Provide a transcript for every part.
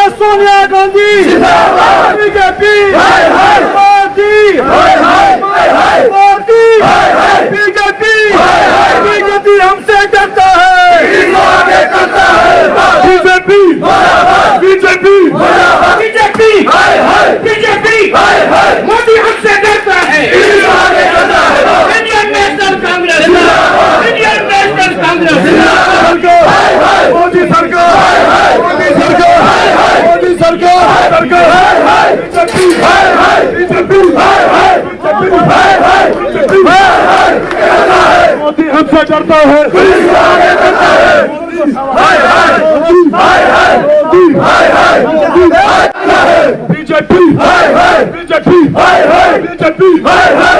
Sonia Gandhi BJP BJP BJP हमसे डरता है, BJP BJP BJP BJP Modi हमसे डरता है। Indian national Congress, Indian national Congress, Modi सरकार, मोदी सरकार, मोदी सरकार, मोदी हमसे डरता है। BJP BJP BJP BJP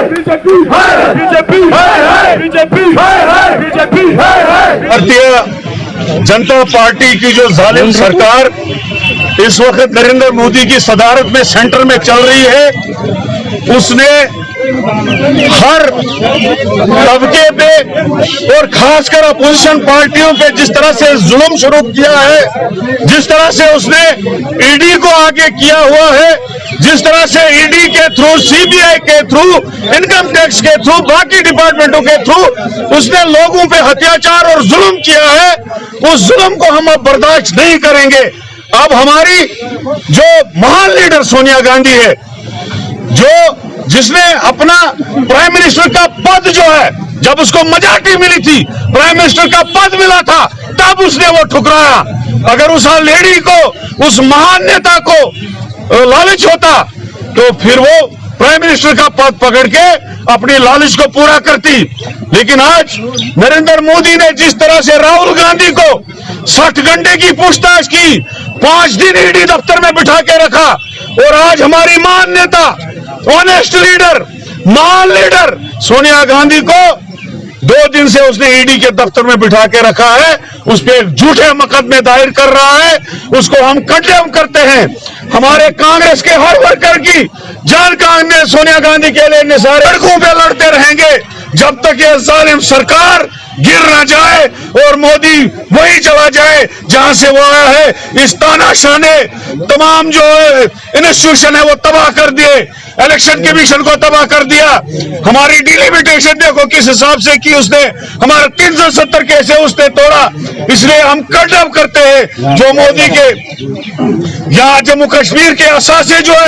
BJP BJP BJP Bharatiya Janata party की जो जालिम सरकार इस वक्त नरेंद्र मोदी की सदारत में सेंटर में चल रही है, उसने हर तबके पे और खासकर अपोजिशन पार्टियों पे जिस तरह से जुल्म शुरू किया है, जिस तरह से उसने ईडी को आगे किया हुआ है, जिस तरह से ईडी के थ्रू, सीबीआई के थ्रू, इनकम टैक्स के थ्रू, बाकी डिपार्टमेंटों के थ्रू उसने लोगों पे अत्याचार और जुल्म किया है, उस जुल्म को हम अब बर्दाश्त नहीं करेंगे। अब हमारी जो महान लीडर सोनिया गांधी है, जिसने अपना प्राइम मिनिस्टर का पद जो है, जब उसको मेजॉरिटी मिली थी, प्राइम मिनिस्टर का पद मिला था, तब उसने वो ठुकराया। अगर उस लेडी को, उस महान नेता को लालच होता तो फिर वो प्राइम मिनिस्टर का पद पकड़ के अपनी लालच को पूरा करती। लेकिन आज नरेंद्र मोदी ने जिस तरह से राहुल गांधी को 60 घंटे की पूछताछ की, 5 दिन ईडी दफ्तर में बिठा के रखा, और आज हमारी महान नेता, ऑनेस्ट लीडर, महान लीडर सोनिया गांधी को 2 दिन से उसने ईडी के दफ्तर में बिठा के रखा है, उस पर झूठे मुकदमे दायर कर रहा है। उसको हम कंडेम करते हैं। हमारे कांग्रेस के हर वर्कर की जान कांग्रेस सोनिया गांधी के लिए सारे सड़कों पे लड़ते रहेंगे जब तक ये जालिम सरकार गिर ना जाए और मोदी वही चला जाए जहां से वो आया है। इस तानाशाह ने तमाम जो इंस्टीट्यूशन है वो तबाह कर दिए, इलेक्शन कमीशन को तबाह कर दिया। हमारी डिलिमिटेशन देखो किस हिसाब से की उसने, हमारे 370 केस है उसने तोड़ा। इसलिए हम कंडेम करते हैं जो मोदी के यहाँ जम्मू कश्मीर के असासे जो है